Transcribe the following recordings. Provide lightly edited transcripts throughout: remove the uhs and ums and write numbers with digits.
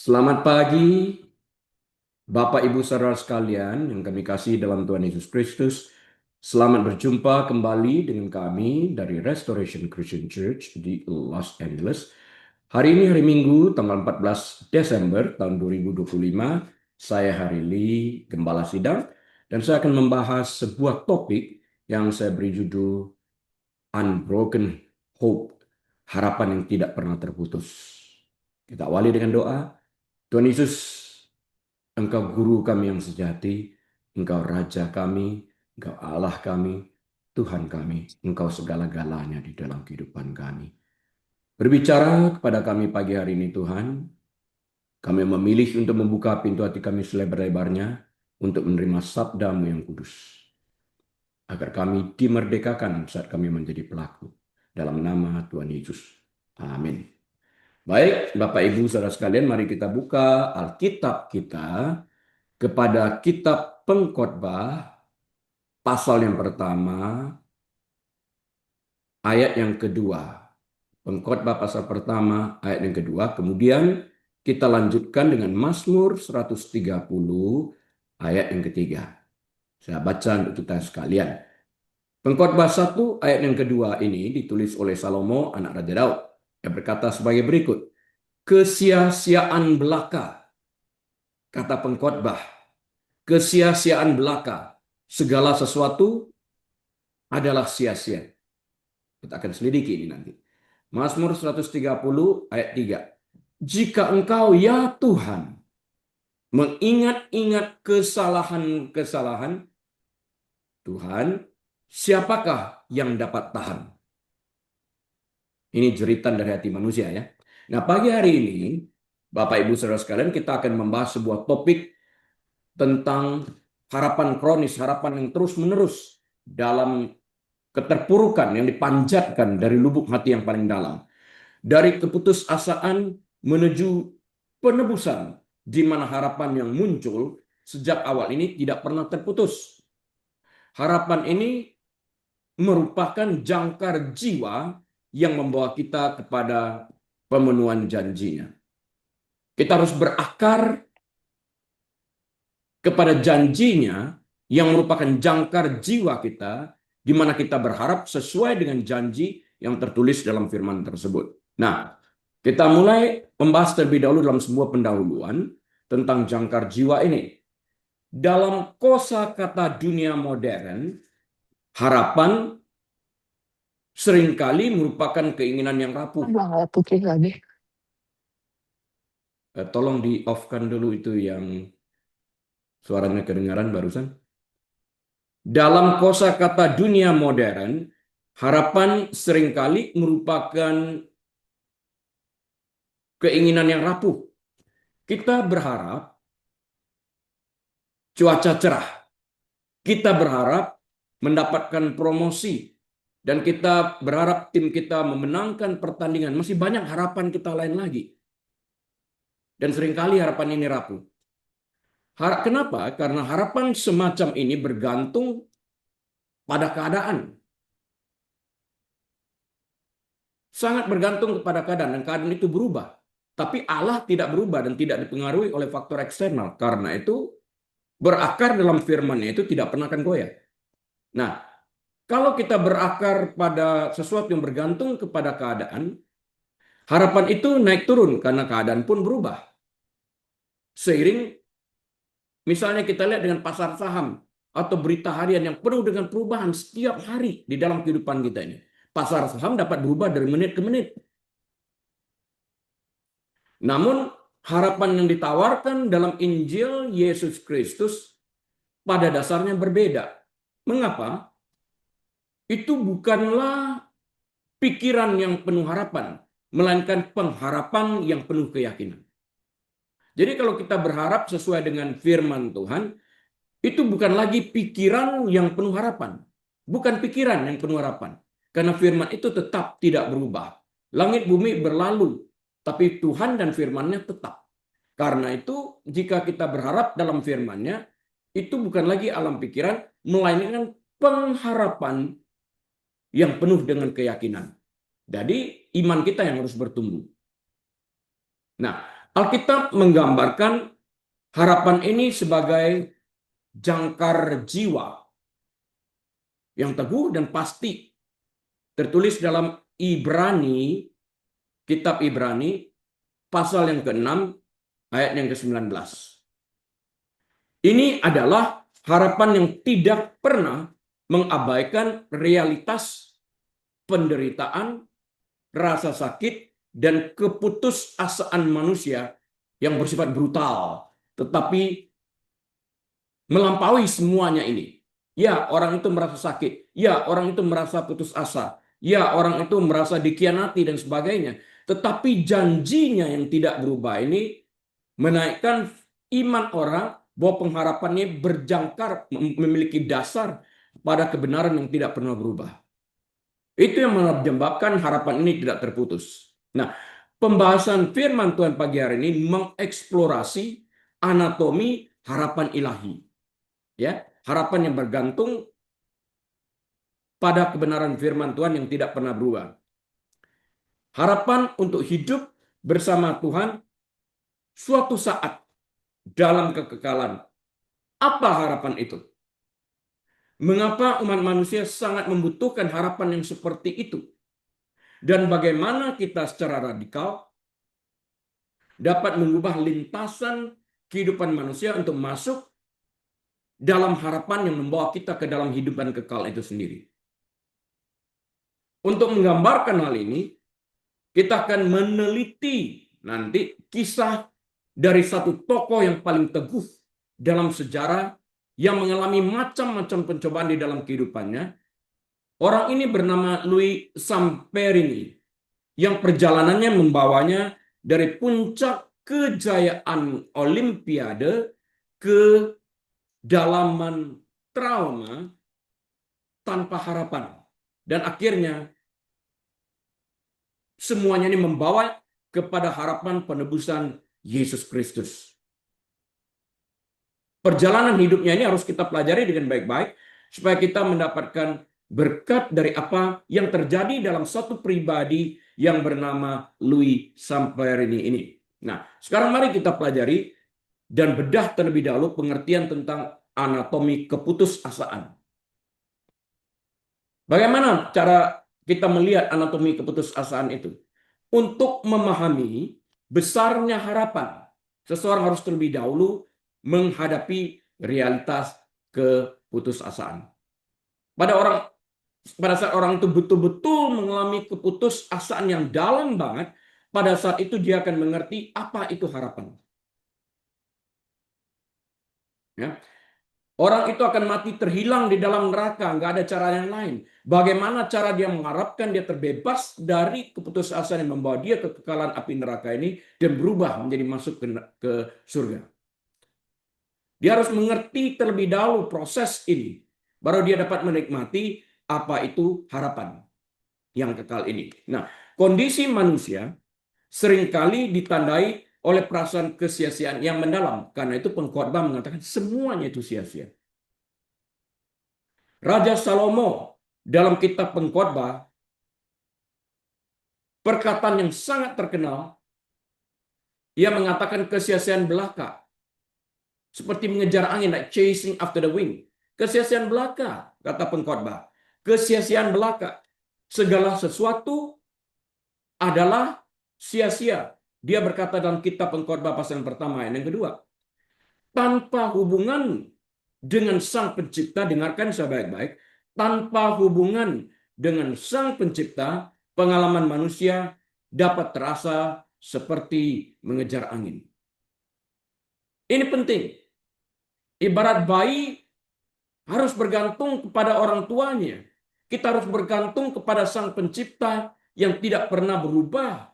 Selamat pagi, Bapak Ibu saudara sekalian yang kami kasih dalam Tuhan Yesus Kristus. Selamat berjumpa kembali dengan kami dari Restoration Christian Church di Los Angeles. Hari ini hari Minggu, tanggal 14 Desember tahun 2025. Saya Hari Lee, Gembala Sidang, dan saya akan membahas sebuah topik yang saya beri judul Unbroken Hope, harapan yang tidak pernah terputus. Kita awali dengan doa. Tuhan Yesus, Engkau guru kami yang sejati, Engkau Raja kami, Engkau Allah kami, Tuhan kami, Engkau segala-galanya di dalam kehidupan kami. Berbicara kepada kami pagi hari ini Tuhan, kami memilih untuk membuka pintu hati kami selebar-lebarnya untuk menerima sabda-Mu yang kudus. Agar kami dimerdekakan saat kami menjadi pelaku. Dalam nama Tuhan Yesus. Amin. Baik, Bapak Ibu saudara sekalian, mari kita buka Alkitab kita kepada kitab Pengkhotbah pasal yang pertama ayat yang kedua. Pengkhotbah pasal pertama ayat yang kedua. Kemudian kita lanjutkan dengan Mazmur 130 ayat yang ketiga. Saya baca untuk kita sekalian. Pengkhotbah 1 ayat yang kedua ini ditulis oleh Salomo anak Raja Daud. Yang berkata sebagai berikut. Kesia-siaan belaka, kata pengkhotbah. Kesia-siaan belaka. Segala sesuatu adalah sia-sia. Kita akan selidiki ini nanti. Mazmur 130 ayat 3. Jika engkau ya Tuhan mengingat-ingat kesalahan-kesalahan Tuhan, siapakah yang dapat tahan? Ini jeritan dari hati manusia ya. Nah pagi hari ini Bapak Ibu Saudara sekalian kita akan membahas sebuah topik tentang harapan kronis, harapan yang terus-menerus dalam keterpurukan yang dipanjatkan dari lubuk hati yang paling dalam. Dari keputusasaan menuju penebusan, di mana harapan yang muncul sejak awal ini tidak pernah terputus. Harapan ini merupakan jangkar jiwa yang membawa kita kepada pemenuhan janjinya. Kita harus berakar kepada janjinya yang merupakan jangkar jiwa kita, di mana kita berharap sesuai dengan janji yang tertulis dalam firman tersebut. Nah, kita mulai membahas terlebih dahulu dalam sebuah pendahuluan tentang jangkar jiwa ini. Dalam kosakata dunia modern, harapan seringkali merupakan keinginan yang rapuh. Tolong di-off-kan dulu itu yang suaranya kedengaran barusan. Dalam kosakata dunia modern, harapan seringkali merupakan keinginan yang rapuh. Kita berharap cuaca cerah. Kita berharap mendapatkan promosi. Dan kita berharap tim kita memenangkan pertandingan. Masih banyak harapan kita lain lagi. Dan seringkali harapan ini rapuh. Kenapa? Karena harapan semacam ini bergantung pada keadaan. Sangat bergantung kepada keadaan, dan keadaan itu berubah. Tapi Allah tidak berubah dan tidak dipengaruhi oleh faktor eksternal. Karena itu berakar dalam firman-Nya itu tidak pernah akan goyah. Nah, kalau kita berakar pada sesuatu yang bergantung kepada keadaan, harapan itu naik turun karena keadaan pun berubah. Seiring, misalnya kita lihat dengan pasar saham atau berita harian yang penuh dengan perubahan setiap hari di dalam kehidupan kita ini. Pasar saham dapat berubah dari menit ke menit. Namun, harapan yang ditawarkan dalam Injil Yesus Kristus pada dasarnya berbeda. Mengapa? Itu bukanlah pikiran yang penuh harapan, melainkan pengharapan yang penuh keyakinan. Jadi kalau kita berharap sesuai dengan firman Tuhan, itu bukan lagi pikiran yang penuh harapan. Bukan pikiran yang penuh harapan. Karena firman itu tetap tidak berubah. Langit bumi berlalu, tapi Tuhan dan firman-Nya tetap. Karena itu, jika kita berharap dalam firman-Nya, itu bukan lagi alam pikiran, melainkan pengharapan yang penuh dengan keyakinan. Jadi, iman kita yang harus bertumbuh. Nah, Alkitab menggambarkan harapan ini sebagai jangkar jiwa yang teguh dan pasti. Tertulis dalam Ibrani, kitab Ibrani, pasal yang ke-6, ayat yang ke-19. Ini adalah harapan yang tidak pernah mengabaikan realitas penderitaan, rasa sakit, dan keputusasaan manusia yang bersifat brutal. Tetapi melampaui semuanya ini. Ya, orang itu merasa sakit. Ya, orang itu merasa putus asa. Ya, orang itu merasa dikhianati dan sebagainya. Tetapi janjinya yang tidak berubah ini menaikkan iman orang bahwa pengharapannya berjangkar, memiliki dasar pada kebenaran yang tidak pernah berubah. Itu yang menyebabkan harapan ini tidak terputus. Nah, pembahasan firman Tuhan pagi hari ini mengeksplorasi anatomi harapan ilahi. Ya, harapan yang bergantung pada kebenaran firman Tuhan yang tidak pernah berubah. Harapan untuk hidup bersama Tuhan suatu saat dalam kekekalan. Apa harapan itu? Mengapa umat manusia sangat membutuhkan harapan yang seperti itu? Dan bagaimana kita secara radikal dapat mengubah lintasan kehidupan manusia untuk masuk dalam harapan yang membawa kita ke dalam kehidupan kekal itu sendiri. Untuk menggambarkan hal ini, kita akan meneliti nanti kisah dari satu tokoh yang paling teguh dalam sejarah yang mengalami macam-macam pencobaan di dalam kehidupannya. Orang ini bernama Louis Samperini, yang perjalanannya membawanya dari puncak kejayaan Olimpiade ke dalaman trauma tanpa harapan. Dan akhirnya semuanya ini membawa kepada harapan penebusan Yesus Kristus. Perjalanan hidupnya ini harus kita pelajari dengan baik-baik supaya kita mendapatkan berkat dari apa yang terjadi dalam satu pribadi yang bernama Louis Samperini ini. Nah, sekarang mari kita pelajari dan bedah terlebih dahulu pengertian tentang anatomi keputusasaan. Bagaimana cara kita melihat anatomi keputusasaan itu? Untuk memahami besarnya harapan, seseorang harus terlebih dahulu menghadapi realitas keputusasaan. Pada saat orang itu betul-betul mengalami keputusasaan yang dalam banget, pada saat itu dia akan mengerti apa itu harapan. Ya. Orang itu akan mati terhilang di dalam neraka, nggak ada cara yang lain. Bagaimana cara dia mengharapkan dia terbebas dari keputusasaan yang membawa dia ke kekekalan api neraka ini dan berubah menjadi masuk ke surga. Dia harus mengerti terlebih dahulu proses ini, baru dia dapat menikmati apa itu harapan yang kekal ini. Nah, kondisi manusia seringkali ditandai oleh perasaan kesia-siaan yang mendalam. Karena itu pengkhotbah mengatakan semuanya itu sia-sia. Raja Salomo dalam kitab pengkhotbah, perkataan yang sangat terkenal, ia mengatakan kesia-siaan belaka. Seperti mengejar angin, like chasing after the wind. Kesia-siaan belaka, kata pengkhotbah. Kesia-siaan belaka. Segala sesuatu adalah sia-sia. Dia berkata dalam kitab pengkhotbah pasal yang pertama ayat yang kedua. Tanpa hubungan dengan Sang Pencipta, dengarkan saya baik-baik, tanpa hubungan dengan Sang Pencipta, pengalaman manusia dapat terasa seperti mengejar angin. Ini penting. Ibarat bayi harus bergantung kepada orang tuanya. Kita harus bergantung kepada Sang Pencipta yang tidak pernah berubah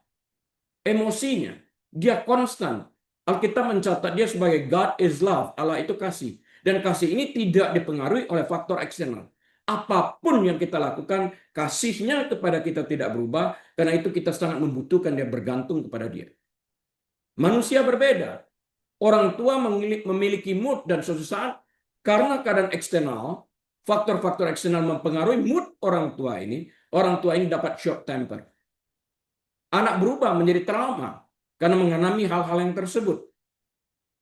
emosinya. Dia konstan. Alkitab mencatat dia sebagai God is love. Allah itu kasih. Dan kasih ini tidak dipengaruhi oleh faktor eksternal. Apapun yang kita lakukan, kasihnya kepada kita tidak berubah. Karena itu kita sangat membutuhkan dia, bergantung kepada dia. Manusia berbeda. Orang tua memiliki mood dan suatu saat karena keadaan eksternal, faktor-faktor eksternal mempengaruhi mood orang tua ini dapat short temper. Anak berubah menjadi trauma. karena mengalami hal-hal yang tersebut,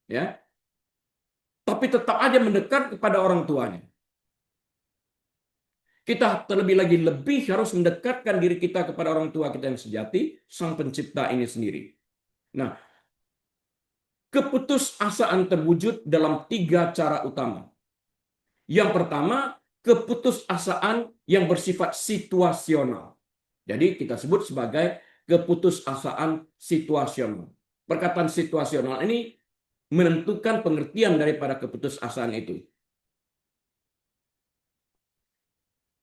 ya. Tapi tetap aja mendekat kepada orang tuanya. Kita terlebih lagi lebih harus mendekatkan diri kita kepada orang tua kita yang sejati, Sang Pencipta ini sendiri. Nah, keputusasaan terwujud dalam 3 cara utama. Yang pertama, keputusasaan yang bersifat situasional. Jadi kita sebut sebagai keputusasaan situasional. Perkataan situasional ini menentukan pengertian daripada keputusasaan itu.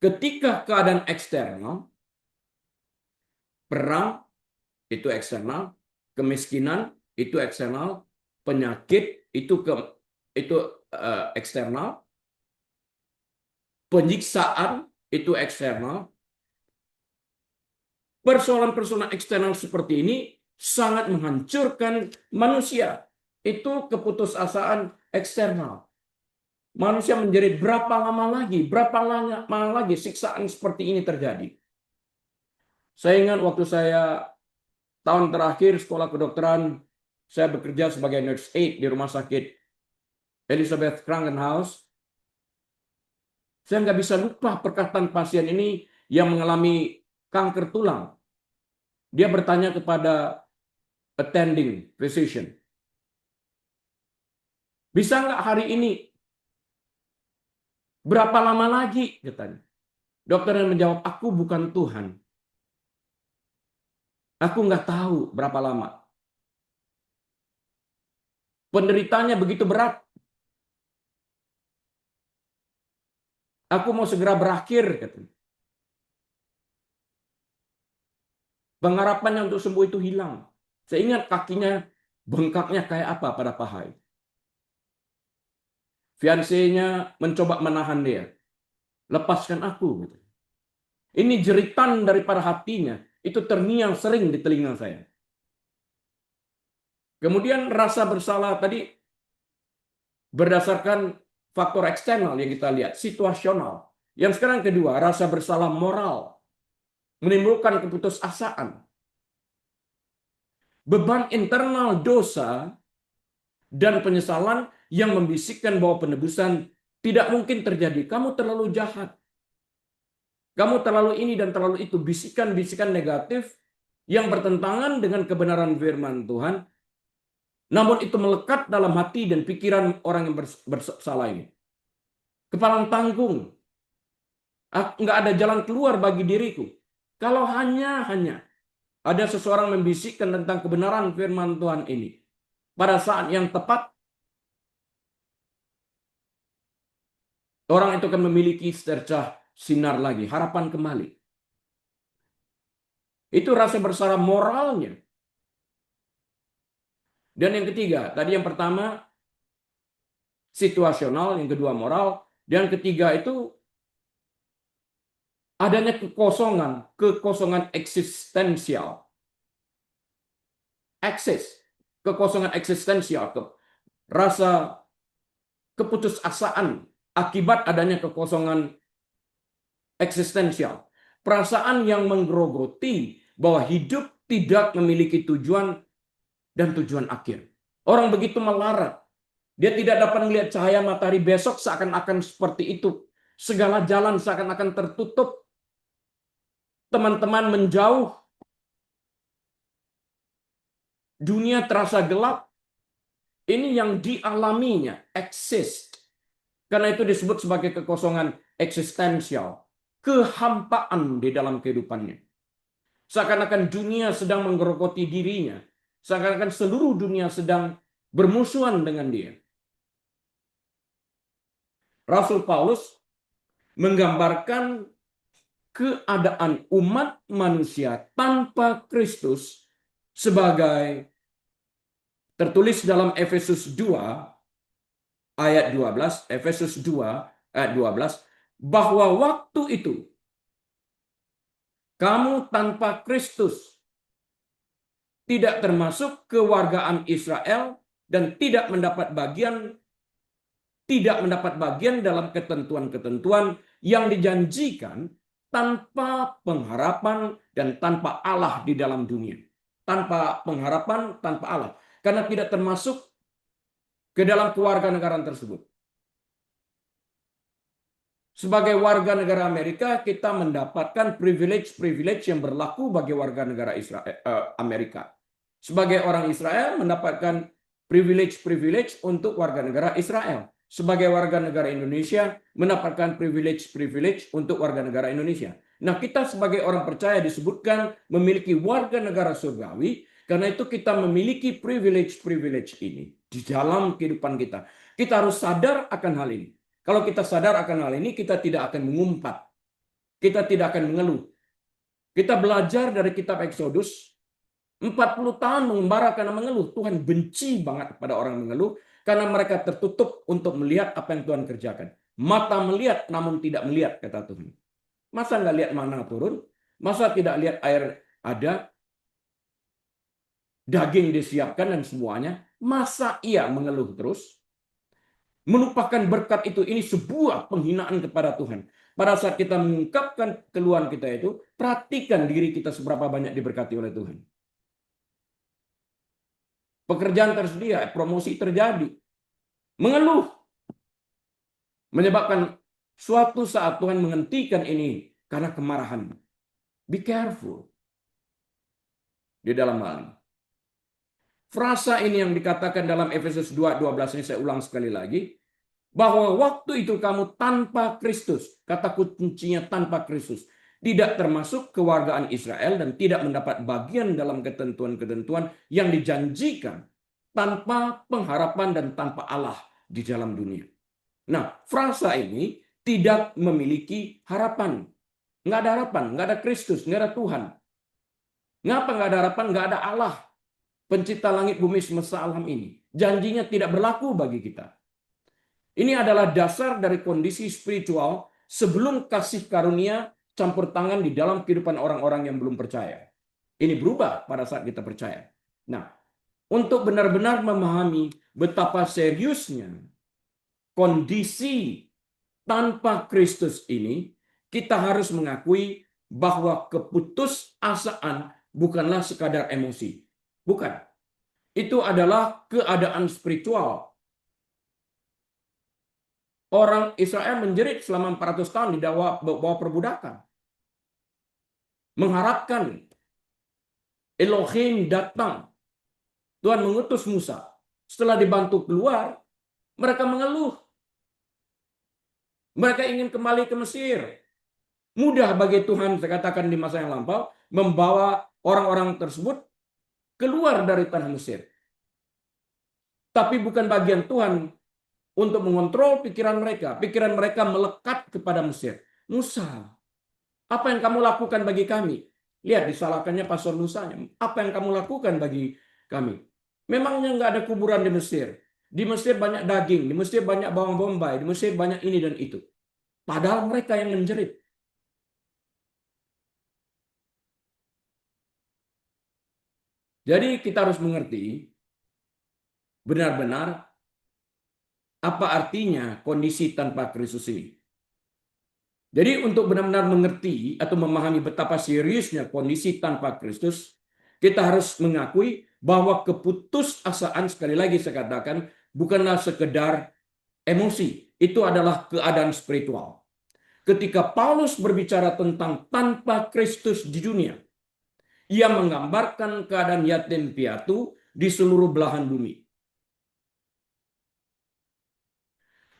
Ketika keadaan eksternal, perang itu eksternal, kemiskinan itu eksternal, penyakit itu eksternal, penyiksaan itu eksternal. Persoalan-persoalan eksternal seperti ini sangat menghancurkan manusia. Itu keputusasaan eksternal. Manusia menjerit berapa lama lagi siksaan seperti ini terjadi. Saya ingat waktu saya tahun terakhir sekolah kedokteran, saya bekerja sebagai nurse aide di rumah sakit Elizabeth Krankenhaus. Saya nggak bisa lupa perkataan pasien ini yang mengalami kanker tulang. Dia bertanya kepada attending physician, bisa nggak hari ini? Berapa lama lagi? Katanya. Dokter yang menjawab, aku bukan Tuhan. Aku nggak tahu berapa lama. Penderitaannya begitu berat. Aku mau segera berakhir. Katanya. Pengharapannya untuk sembuh itu hilang. Saya ingat kakinya bengkaknya kayak apa pada paha. Fiancenya mencoba menahan dia. Lepaskan aku. Ini jeritan daripada hatinya. Itu terngiang sering di telinga saya. Kemudian rasa bersalah tadi berdasarkan faktor eksternal yang kita lihat. Situasional. Yang sekarang kedua, rasa bersalah moral. Menimbulkan keputusasaan. Beban internal dosa dan penyesalan yang membisikkan bahwa penebusan tidak mungkin terjadi. Kamu terlalu jahat. Kamu terlalu ini dan terlalu itu. Bisikan-bisikan negatif yang bertentangan dengan kebenaran firman Tuhan. Namun itu melekat dalam hati dan pikiran orang yang bersalah ini. Kepalang tanggung. Nggak ada jalan keluar bagi diriku. Kalau hanya ada seseorang membisikkan tentang kebenaran firman Tuhan ini. Pada saat yang tepat, orang itu akan memiliki secercah sinar lagi, harapan kembali. Itu rasa bersalah moralnya. Dan yang ketiga, tadi yang pertama situasional, yang kedua moral, dan ketiga itu adanya kekosongan eksistensial. Kekosongan eksistensial, rasa keputusasaan akibat adanya kekosongan eksistensial. Perasaan yang menggerogoti bahwa hidup tidak memiliki tujuan dan tujuan akhir. Orang begitu melarat. Dia tidak dapat melihat cahaya matahari besok seakan-akan seperti itu. Segala jalan seakan-akan tertutup. Teman-teman menjauh. Dunia terasa gelap. Ini yang dialaminya, exist. Karena itu disebut sebagai kekosongan eksistensial. Kehampaan di dalam kehidupannya. Seakan-akan dunia sedang menggerogoti dirinya. Seakan-akan seluruh dunia sedang bermusuhan dengan dia. Rasul Paulus menggambarkan keadaan umat manusia tanpa Kristus sebagai tertulis dalam Efesus 2 ayat 12, Efesus 2 ayat 12, bahwa waktu itu kamu tanpa Kristus tidak termasuk kewargaan Israel dan tidak mendapat bagian dalam ketentuan-ketentuan yang dijanjikan tanpa pengharapan dan tanpa Allah di dalam dunia. tanpa pengharapan, tanpa Allah. Karena tidak termasuk ke dalam kewarganegaraan tersebut. Sebagai warga negara Amerika, kita mendapatkan privilege-privilege yang berlaku bagi warga negara Amerika. Sebagai orang Israel, mendapatkan privilege-privilege untuk warga negara Israel. Sebagai warga negara Indonesia, mendapatkan privilege-privilege untuk warga negara Indonesia. Nah, kita sebagai orang percaya disebutkan memiliki warga negara surgawi, karena itu kita memiliki privilege-privilege ini di dalam kehidupan kita. Kita harus sadar akan hal ini. Kalau kita sadar akan hal ini, kita tidak akan mengumpat. Kita tidak akan mengeluh. Kita belajar dari kitab Exodus, 40 tahun mengembara karena mengeluh. Tuhan benci banget kepada orang mengeluh, karena mereka tertutup untuk melihat apa yang Tuhan kerjakan. Mata melihat, namun tidak melihat, kata Tuhan. Masa nggak lihat mana turun? Masa tidak lihat air ada? Daging disiapkan dan semuanya? Masa ia mengeluh terus? Melupakan berkat itu, ini sebuah penghinaan kepada Tuhan. Pada saat kita mengungkapkan keluhan kita itu, perhatikan diri kita seberapa banyak diberkati oleh Tuhan. Pekerjaan tersedia, promosi terjadi. Mengeluh. Menyebabkan suatu saat Tuhan menghentikan ini karena kemarahan. Be careful. Di dalam hal ini. Frasa ini yang dikatakan dalam Efesus 2:12 ini, saya ulang sekali lagi, bahwa waktu itu kamu tanpa Kristus, kata kuncinya tanpa Kristus, tidak termasuk kewargaan Israel dan tidak mendapat bagian dalam ketentuan-ketentuan yang dijanjikan, tanpa pengharapan dan tanpa Allah di dalam dunia. Nah, frasa ini tidak memiliki harapan. Nggak ada harapan, nggak ada Kristus, nggak ada Tuhan. Ngapa nggak ada harapan? Nggak ada Allah, pencipta langit bumi semesta alam ini. Janjinya tidak berlaku bagi kita. Ini adalah dasar dari kondisi spiritual sebelum kasih karunia campur tangan di dalam kehidupan orang-orang yang belum percaya. Ini berubah pada saat kita percaya. Nah, untuk benar-benar memahami betapa seriusnya kondisi tanpa Kristus ini, kita harus mengakui bahwa keputusasaan bukanlah sekadar emosi. Bukan. Itu adalah keadaan spiritual. Orang Israel menjerit selama 400 tahun di bawah perbudakan. Mengharapkan Elohim datang. Tuhan mengutus Musa. Setelah dibantu keluar, mereka mengeluh. Mereka ingin kembali ke Mesir. Mudah bagi Tuhan, saya katakan di masa yang lampau, membawa orang-orang tersebut keluar dari tanah Mesir. Tapi bukan bagian Tuhan untuk mengontrol pikiran mereka. Pikiran mereka melekat kepada Mesir. Musa, apa yang kamu lakukan bagi kami? Lihat, disalahkannya pastor Musanya. Apa yang kamu lakukan bagi kami? Memangnya nggak ada kuburan di Mesir? Di Mesir banyak daging, di Mesir banyak bawang bombay, di Mesir banyak ini dan itu. Padahal mereka yang menjerit. Jadi kita harus mengerti benar-benar apa artinya kondisi tanpa Kristus ini. Jadi untuk benar-benar mengerti atau memahami betapa seriusnya kondisi tanpa Kristus, kita harus mengakui bahwa keputusasaan, sekali lagi saya katakan, bukanlah sekedar emosi. Itu adalah keadaan spiritual. Ketika Paulus berbicara tentang tanpa Kristus di dunia, ia menggambarkan keadaan yatim piatu di seluruh belahan bumi.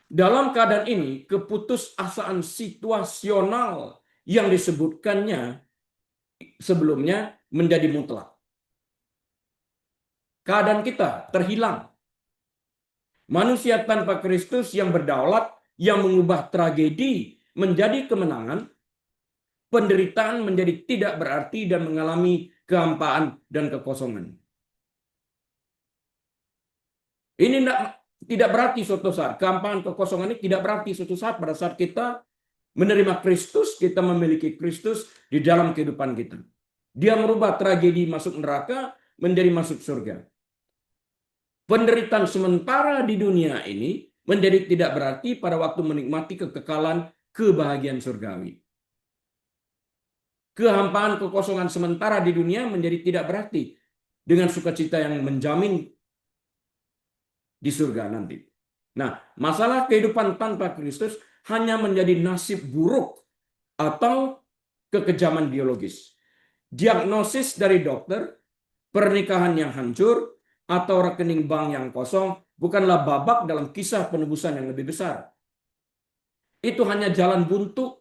Dalam keadaan ini, keputusasaan situasional yang disebutkannya sebelumnya menjadi mutlak. Keadaan kita terhilang. Manusia tanpa Kristus yang berdaulat, yang mengubah tragedi menjadi kemenangan, penderitaan menjadi tidak berarti dan mengalami kehampaan dan kekosongan. Ini tidak berarti suatu saat, kehampaan kekosongan ini tidak berarti suatu saat pada saat kita menerima Kristus, kita memiliki Kristus di dalam kehidupan kita. Dia merubah tragedi masuk neraka menjadi masuk surga. Penderitaan sementara di dunia ini menjadi tidak berarti pada waktu menikmati kekekalan kebahagiaan surgawi. Kehampaan kekosongan sementara di dunia menjadi tidak berarti dengan sukacita yang menjamin di surga nanti. Nah, masalah kehidupan tanpa Kristus hanya menjadi nasib buruk atau kekejaman biologis. Diagnosis dari dokter, pernikahan yang hancur, atau rekening bank yang kosong bukanlah babak dalam kisah penebusan yang lebih besar. Itu hanya jalan buntu.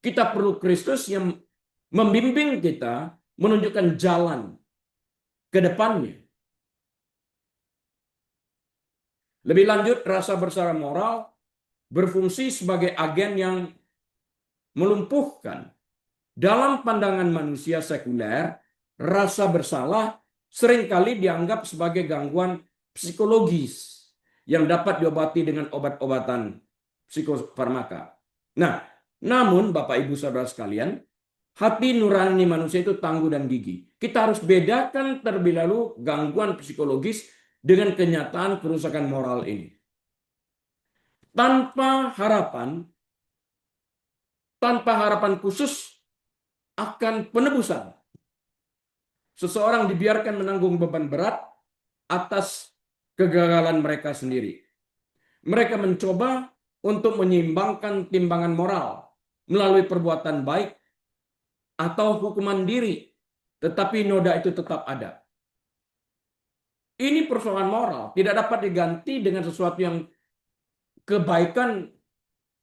Kita perlu Kristus yang membimbing kita, menunjukkan jalan ke depannya. Lebih lanjut, rasa bersalah moral berfungsi sebagai agen yang melumpuhkan. Dalam pandangan manusia sekuler, rasa bersalah seringkali dianggap sebagai gangguan psikologis yang dapat diobati dengan obat-obatan psikofarmaka. Nah, namun Bapak Ibu Saudara sekalian, hati nurani manusia itu tangguh dan gigih. Kita harus bedakan terlebih dahulu gangguan psikologis dengan kenyataan kerusakan moral ini. Tanpa harapan khusus akan penebusan, seseorang dibiarkan menanggung beban berat atas kegagalan mereka sendiri. Mereka mencoba untuk menyeimbangkan timbangan moral melalui perbuatan baik atau hukuman diri, tetapi noda itu tetap ada. Ini persoalan moral, tidak dapat diganti dengan sesuatu yang kebaikan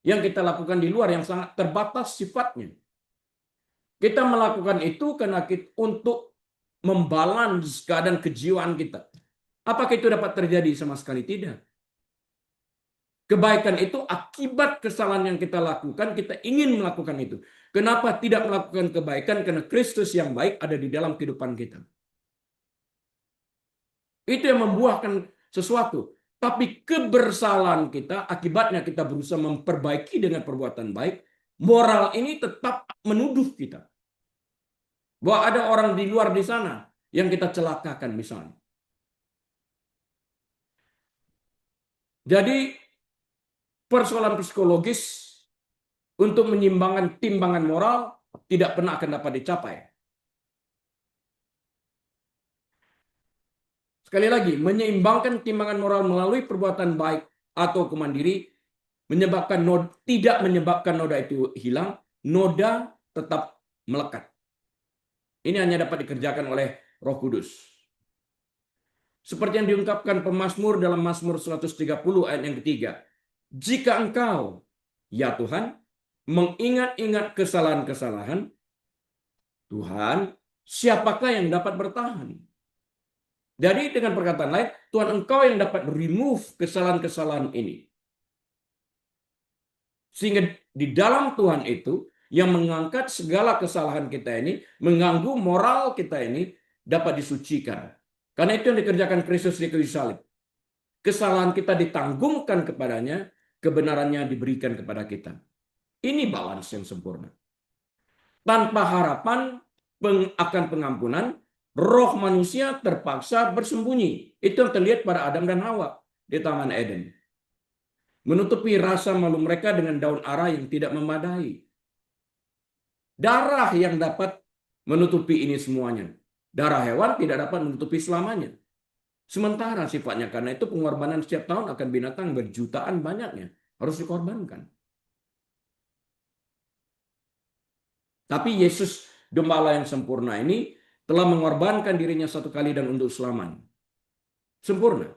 yang kita lakukan di luar yang sangat terbatas sifatnya. Kita melakukan itu karena untuk membalans keadaan kejiwaan kita. Apakah itu dapat terjadi? Sama sekali tidak. Kebaikan itu akibat kesalahan yang kita lakukan, kita ingin melakukan itu. Kenapa tidak melakukan kebaikan? Karena Kristus yang baik ada di dalam kehidupan kita. Itu yang membuahkan sesuatu. Tapi kebersalahan kita, akibatnya kita berusaha memperbaiki dengan perbuatan baik, moral ini tetap menuduh kita. Bahwa ada orang di luar di sana yang kita celakakan misalnya. Jadi persoalan psikologis untuk menyimbangkan timbangan moral tidak pernah akan dapat dicapai. Sekali lagi, menyeimbangkan timbangan moral melalui perbuatan baik atau hukuman diri tidak menyebabkan noda itu hilang, noda tetap melekat. Ini hanya dapat dikerjakan oleh Roh Kudus. Seperti yang diungkapkan pemazmur dalam Mazmur 130 ayat yang ketiga. Jika engkau, ya Tuhan, mengingat-ingat kesalahan-kesalahan, Tuhan, siapakah yang dapat bertahan? Jadi dengan perkataan lain, Tuhan engkau yang dapat remove kesalahan-kesalahan ini. Sehingga di dalam Tuhan itu, yang mengangkat segala kesalahan kita ini, mengganggu moral kita ini, dapat disucikan. Karena itu yang dikerjakan Kristus di kayu salib. Kesalahan kita ditanggungkan kepadanya, kebenarannya diberikan kepada kita. Ini balance yang sempurna. Tanpa harapan akan pengampunan, roh manusia terpaksa bersembunyi. Itu yang terlihat pada Adam dan Hawa di Taman Eden. Menutupi rasa malu mereka dengan daun ara yang tidak memadai. Darah yang dapat menutupi ini semuanya. Darah hewan tidak dapat menutupi selamanya. Sementara sifatnya, karena itu pengorbanan setiap tahun akan binatang berjutaan banyaknya. Harus dikorbankan. Tapi Yesus, gembala yang sempurna ini, telah mengorbankan dirinya satu kali dan untuk selamanya. Sempurna.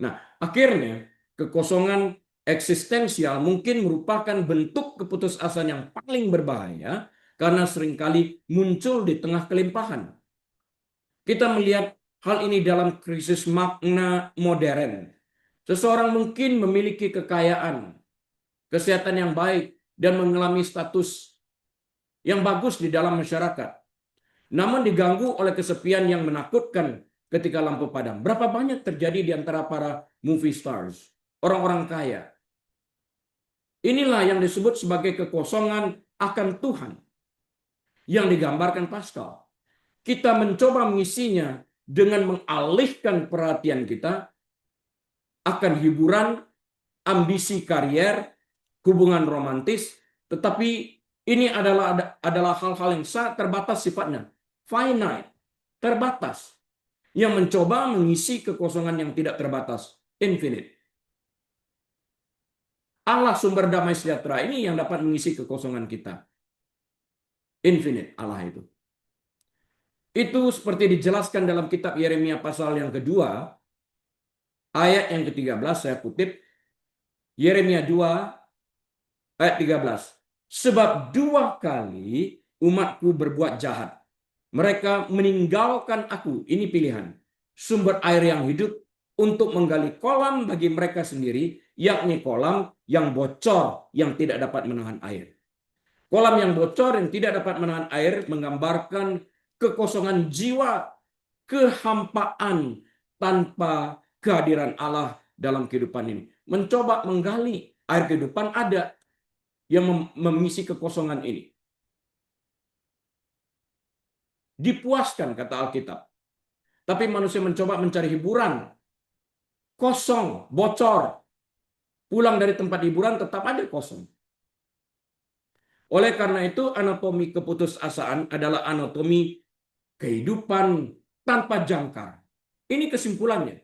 Nah, akhirnya kekosongan eksistensial mungkin merupakan bentuk keputusasaan yang paling berbahaya karena seringkali muncul di tengah kelimpahan. Kita melihat hal ini dalam krisis makna modern. Seseorang mungkin memiliki kekayaan, kesehatan yang baik, dan mengalami status yang bagus di dalam masyarakat. Namun diganggu oleh kesepian yang menakutkan ketika lampu padam. Berapa banyak terjadi di antara para movie stars, orang-orang kaya. Inilah yang disebut sebagai kekosongan akan Tuhan yang digambarkan Pascal. Kita mencoba mengisinya dengan mengalihkan perhatian kita akan hiburan, ambisi karier, hubungan romantis, tetapi ini adalah hal-hal yang sangat terbatas sifatnya, finite. terbatas. Yang mencoba mengisi kekosongan yang tidak terbatas, infinite. Allah sumber damai sejahtera ini yang dapat mengisi kekosongan kita. Infinite Allah itu. Itu seperti dijelaskan dalam kitab Yeremia pasal yang kedua, ayat yang ke-13, saya kutip, Yeremia 2, ayat 13. Sebab 2 kali umatku berbuat jahat. Mereka meninggalkan aku, ini pilihan, sumber air yang hidup untuk menggali kolam bagi mereka sendiri, yakni kolam yang bocor yang tidak dapat menahan air. Kolam yang bocor yang tidak dapat menahan air menggambarkan kekosongan jiwa, kehampaan tanpa kehadiran Allah dalam kehidupan ini. Mencoba menggali air kehidupan ada yang mengisi kekosongan ini. Dipuaskan, kata Alkitab. Tapi manusia mencoba mencari hiburan. Kosong, bocor. Pulang dari tempat hiburan tetap ada kosong. Oleh karena itu, anatomi keputusasaan adalah anatomi kehidupan tanpa jangkar. Ini kesimpulannya.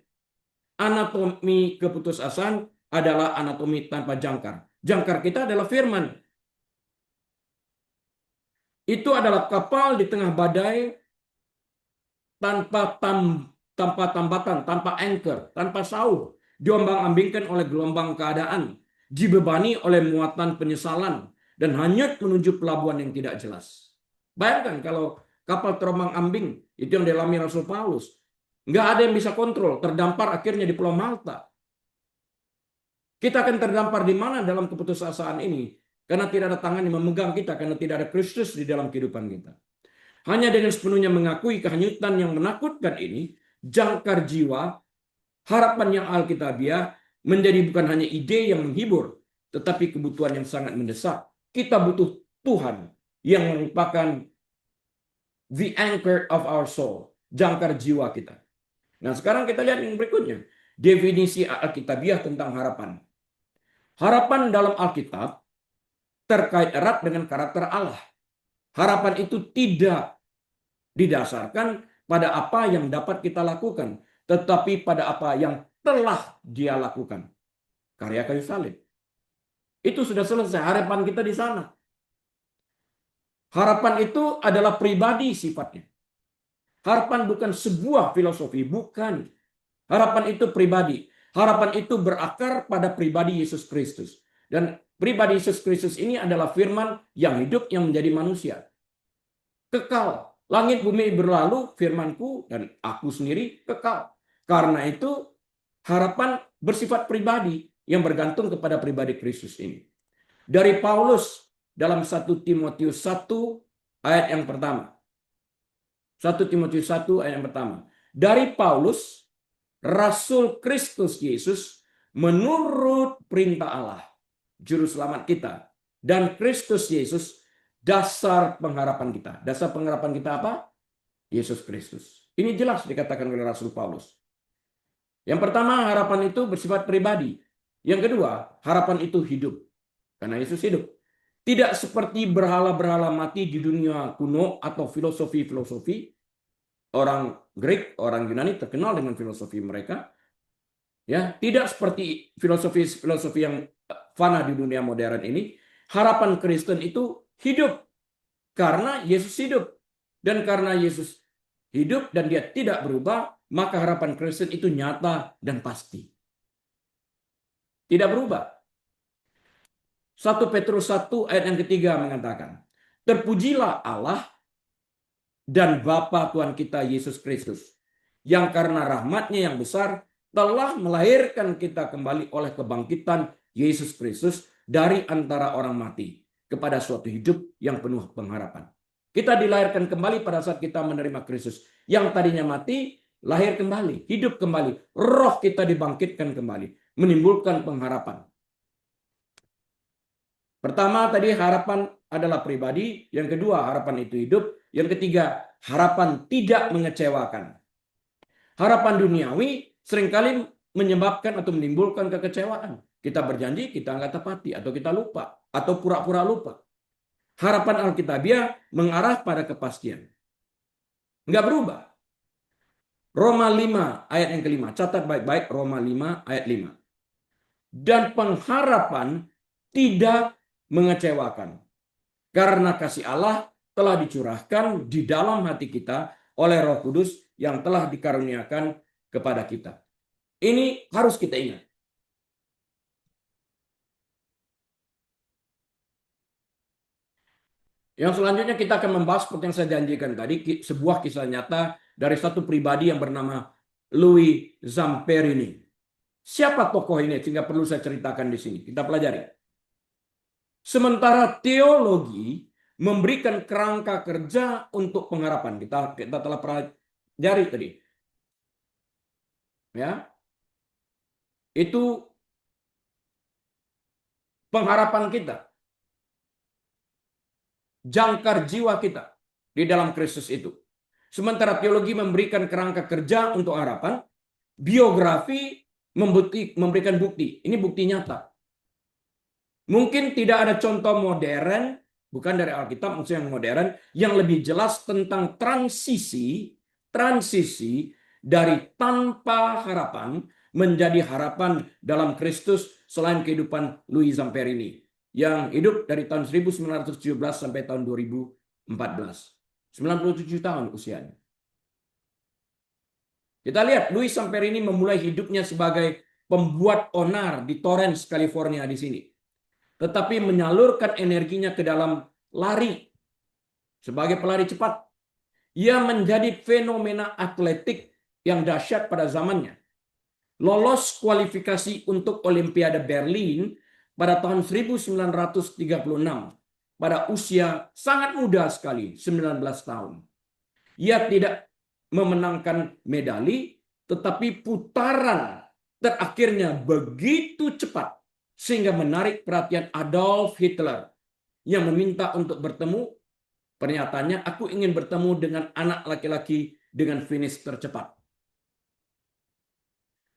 Anatomi keputusasaan adalah anatomi tanpa jangkar. Jangkar kita adalah firman. Itu adalah kapal di tengah badai tanpa tambatan, tanpa anchor, tanpa sauh, diombang-ambingkan oleh gelombang keadaan, dibebani oleh muatan penyesalan, dan hanyut menuju pelabuhan yang tidak jelas. Bayangkan kalau kapal terombang-ambing, itu yang dialami Rasul Paulus. Nggak ada yang bisa kontrol, terdampar akhirnya di Pulau Malta. Kita akan terdampar di mana dalam keputusasaan ini? Karena tidak ada tangan yang memegang kita, karena tidak ada Kristus di dalam kehidupan kita. Hanya dengan sepenuhnya mengakui kehanyutan yang menakutkan ini, jangkar jiwa, harapan yang alkitabiah menjadi bukan hanya ide yang menghibur, tetapi kebutuhan yang sangat mendesak. Kita butuh Tuhan yang merupakan the anchor of our soul, jangkar jiwa kita. Nah, sekarang kita lihat yang berikutnya. Definisi alkitabiah tentang harapan. Harapan dalam Alkitab terkait erat dengan karakter Allah. Harapan itu tidak didasarkan pada apa yang dapat kita lakukan, tetapi pada apa yang telah Dia lakukan. Karya kayu salib. Itu sudah selesai. Harapan kita di sana. Harapan itu adalah pribadi sifatnya. Harapan bukan sebuah filosofi, bukan. Harapan itu pribadi. Harapan itu berakar pada pribadi Yesus Kristus. Dan pribadi Yesus Kristus ini adalah firman yang hidup yang menjadi manusia. Kekal. Langit bumi berlalu, firmanku dan aku sendiri kekal. Karena itu harapan bersifat pribadi yang bergantung kepada pribadi Kristus ini. Dari Paulus dalam 1 Timotius 1 ayat yang pertama. 1 Timotius 1 ayat yang pertama. Dari Paulus, Rasul Kristus Yesus, menurut perintah Allah, Juru Selamat kita, dan Kristus Yesus, dasar pengharapan kita. Dasar pengharapan kita apa? Yesus Kristus. Ini jelas dikatakan oleh Rasul Paulus. Yang pertama, harapan itu bersifat pribadi. Yang kedua, harapan itu hidup. Karena Yesus hidup. Tidak seperti berhala-berhala mati di dunia kuno atau filosofi-filosofi. Orang Greek, orang Yunani terkenal dengan filosofi mereka. Ya, tidak seperti filosofi-filosofi yang fana di dunia modern ini. Harapan Kristen itu hidup karena Yesus hidup. Dan karena Yesus hidup dan Dia tidak berubah, maka harapan Kristen itu nyata dan pasti. Tidak berubah. 1 Petrus 1 ayat yang ketiga mengatakan, terpujilah Allah dan Bapa Tuhan kita Yesus Kristus, yang karena rahmat-Nya yang besar telah melahirkan kita kembali oleh kebangkitan Yesus Kristus dari antara orang mati kepada suatu hidup yang penuh pengharapan. Kita dilahirkan kembali pada saat kita menerima Kristus. Yang tadinya mati, lahir kembali, hidup kembali. Roh kita dibangkitkan kembali, menimbulkan pengharapan. Pertama tadi harapan adalah pribadi, yang kedua harapan itu hidup, yang ketiga harapan tidak mengecewakan. Harapan duniawi seringkali menyebabkan atau menimbulkan kekecewaan. Kita berjanji, kita nggak tepati, atau kita lupa, atau pura-pura lupa. Harapan Alkitabiah mengarah pada kepastian. Nggak berubah. Roma 5 ayat yang kelima. Catat baik-baik Roma 5 ayat 5. Dan pengharapan tidak mengecewakan. Karena kasih Allah telah dicurahkan di dalam hati kita oleh Roh Kudus yang telah dikaruniakan kepada kita. Ini harus kita ingat. Yang selanjutnya kita akan membahas seperti yang saya janjikan tadi, sebuah kisah nyata dari satu pribadi yang bernama Louis Zamperini. Siapa tokoh ini sehingga perlu saya ceritakan di sini? Kita pelajari. Sementara teologi memberikan kerangka kerja untuk pengharapan. Kita telah pelajari tadi. Ya. Itu pengharapan kita. Jangkar jiwa kita di dalam Kristus itu. Sementara teologi memberikan kerangka kerja untuk harapan, biografi memberikan bukti. Ini bukti nyata. Mungkin tidak ada contoh modern, bukan dari Alkitab, maksudnya yang modern, yang lebih jelas tentang transisi dari tanpa harapan menjadi harapan dalam Kristus selain kehidupan Louis Zamperini yang hidup dari tahun 1917 sampai tahun 2014. 97 tahun usianya. Kita lihat Louis Zamperini memulai hidupnya sebagai pembuat onar di Torrance, California di sini. Tetapi menyalurkan energinya ke dalam lari sebagai pelari cepat. Ia menjadi fenomena atletik yang dahsyat pada zamannya. Lolos kualifikasi untuk Olimpiade Berlin pada tahun 1936 pada usia sangat muda sekali, 19 tahun. Ia tidak memenangkan medali, tetapi putaran terakhirnya begitu cepat sehingga menarik perhatian Adolf Hitler yang meminta untuk bertemu. Pernyataannya, aku ingin bertemu dengan anak laki-laki dengan finish tercepat.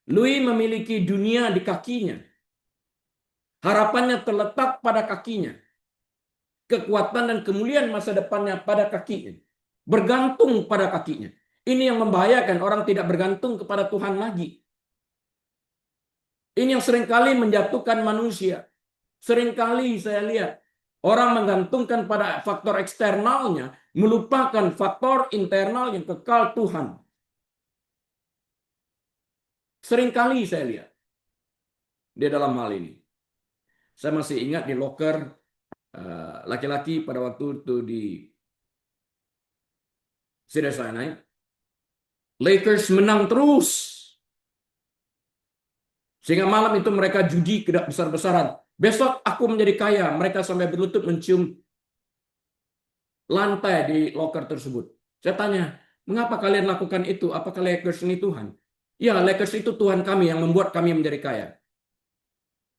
Louis memiliki dunia di kakinya. Harapannya terletak pada kakinya. Kekuatan dan kemuliaan masa depannya pada kakinya. Bergantung pada kakinya. Ini yang membahayakan, orang tidak bergantung kepada Tuhan lagi. Ini yang seringkali menjatuhkan manusia. Seringkali saya lihat orang menggantungkan pada faktor eksternalnya, melupakan faktor internal yang kekal Tuhan. Seringkali saya lihat di dalam hal ini. Saya masih ingat di loker laki-laki pada waktu itu di Sinai, Lakers menang terus. Sehingga malam itu mereka judi besar-besaran. Besok aku menjadi kaya. Mereka sampai berlutut mencium lantai di loker tersebut. Saya tanya, mengapa kalian lakukan itu? Apakah Lakers ini Tuhan? Ya, Lakers itu Tuhan kami yang membuat kami menjadi kaya.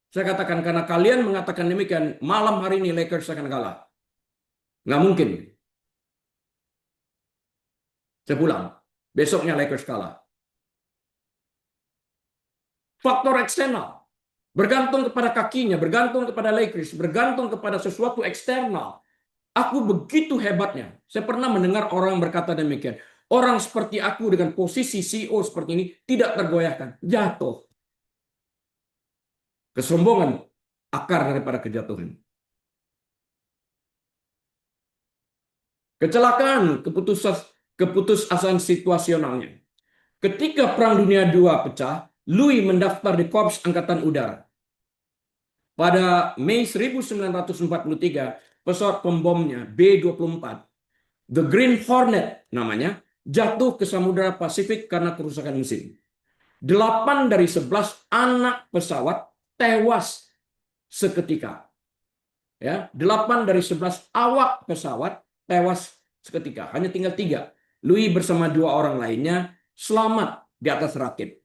Saya katakan, karena kalian mengatakan demikian, malam hari ini Lakers akan kalah. Nggak mungkin. Saya pulang. Besoknya Lakers kalah. Faktor eksternal. Bergantung kepada kakinya, bergantung kepada Lakers, bergantung kepada sesuatu eksternal. Aku begitu hebatnya. Saya pernah mendengar orang berkata demikian. Orang seperti aku dengan posisi CEO seperti ini tidak tergoyahkan. Jatuh. Kesombongan akar daripada kejatuhan. Kecelakaan, keputusasaan situasionalnya. Ketika Perang Dunia II pecah, Louis mendaftar di Korps Angkatan Udara. Pada Mei 1943, pesawat pembomnya B-24, The Green Hornet namanya, jatuh ke Samudra Pasifik karena kerusakan mesin. 8 dari 11 anak pesawat tewas seketika. Ya, 8 dari 11 awak pesawat tewas seketika. Hanya tinggal 3. Louis bersama 2 orang lainnya selamat di atas rakit.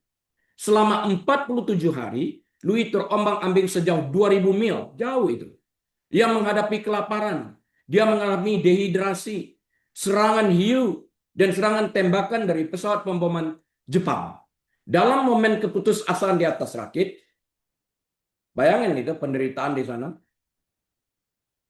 Selama 47 hari, Louis terombang-ambing sejauh 2000 mil. Jauh itu. Dia menghadapi kelaparan. Dia mengalami dehidrasi, serangan hiu, dan serangan tembakan dari pesawat pemboman Jepang. Dalam momen keputusasaan di atas rakit, bayangin itu penderitaan di sana.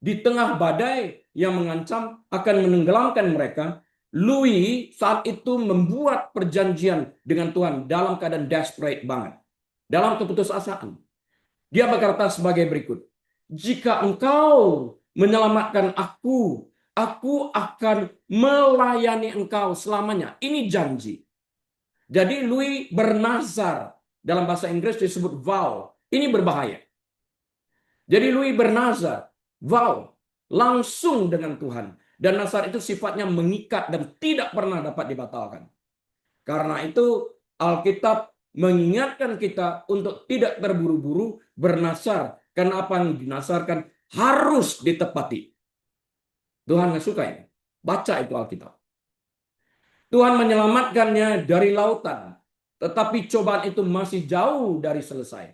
Di tengah badai yang mengancam akan menenggelamkan mereka, Louis saat itu membuat perjanjian dengan Tuhan dalam keadaan desperate banget. Dalam keputusasaan. Dia berkata sebagai berikut. Jika engkau menyelamatkan aku akan melayani engkau selamanya. Ini janji. Jadi Louis bernazar. Dalam bahasa Inggris disebut vow. Ini berbahaya. Jadi Louis bernazar. Vow. Langsung dengan Tuhan. Dan nazar itu sifatnya mengikat dan tidak pernah dapat dibatalkan. Karena itu Alkitab mengingatkan kita untuk tidak terburu-buru bernazar. Karena apa yang dinazarkan harus ditepati. Tuhan nggak suka ini. Baca itu Alkitab. Tuhan menyelamatkannya dari lautan. Tetapi cobaan itu masih jauh dari selesai.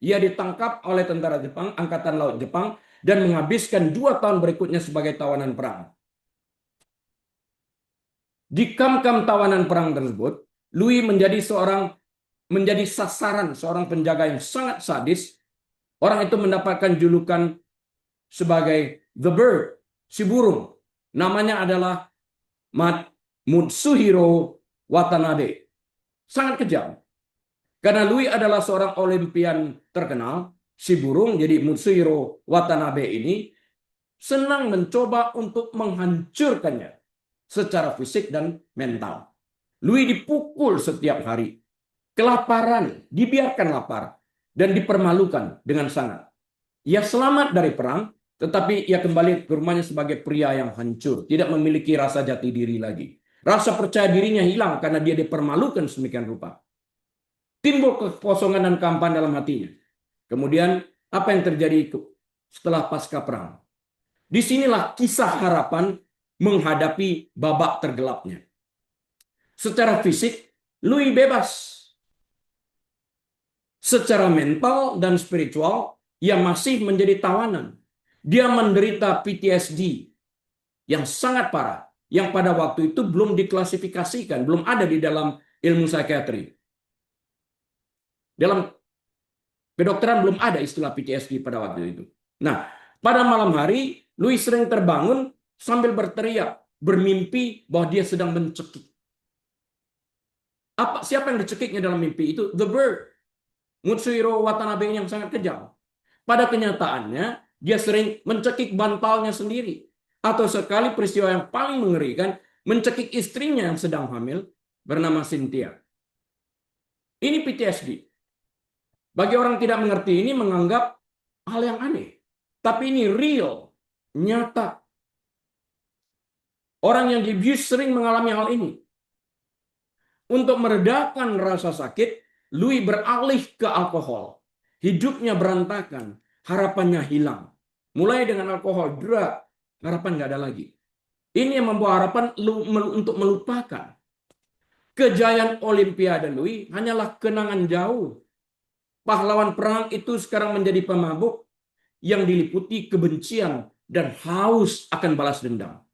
Ia ditangkap oleh tentara Jepang, Angkatan Laut Jepang, dan menghabiskan 2 tahun berikutnya sebagai tawanan perang. Di kam-kam tawanan perang tersebut, Louis menjadi sasaran seorang penjaga yang sangat sadis. Orang itu mendapatkan julukan sebagai The Bird, si burung. Namanya adalah Mutsuhiro Watanabe. Sangat kejam. Karena Louis adalah seorang Olimpian terkenal, si burung, jadi Mutsuhiro Watanabe ini senang mencoba untuk menghancurkannya secara fisik dan mental. Louis dipukul setiap hari. Kelaparan, dibiarkan lapar, dan dipermalukan dengan sangat. Ia selamat dari perang, tetapi ia kembali ke rumahnya sebagai pria yang hancur, tidak memiliki rasa jati diri lagi. Rasa percaya dirinya hilang karena dia dipermalukan sedemikian rupa. Timbul kekosongan dan kehampaan dalam hatinya. Kemudian apa yang terjadi setelah pasca perang? Disinilah kisah harapan menghadapi babak tergelapnya. Secara fisik, Louis bebas. Secara mental dan spiritual, ia masih menjadi tawanan. Dia menderita PTSD yang sangat parah, yang pada waktu itu belum diklasifikasikan, belum ada di dalam ilmu psikiatri. Dalam kedokteran belum ada istilah PTSD pada waktu itu. Nah, pada malam hari, Louis sering terbangun sambil berteriak, bermimpi bahwa dia sedang mencekik. Siapa yang dicekiknya dalam mimpi itu? The Bird, Mutsuhiro Watanabe yang sangat kejam. Pada kenyataannya, dia sering mencekik bantalnya sendiri. Atau sekali peristiwa yang paling mengerikan, mencekik istrinya yang sedang hamil, bernama Cynthia. Ini PTSD. Bagi orang tidak mengerti ini menganggap hal yang aneh. Tapi ini real, nyata. Orang yang di-abuse sering mengalami hal ini. Untuk meredakan rasa sakit, Louis beralih ke alkohol. Hidupnya berantakan, harapannya hilang. Mulai dengan alkohol, drug, harapan nggak ada lagi. Ini yang membawa harapan untuk melupakan. Kejayaan Olimpiade Louis hanyalah kenangan jauh. Pahlawan perang itu sekarang menjadi pemabuk yang diliputi kebencian dan haus akan balas dendam.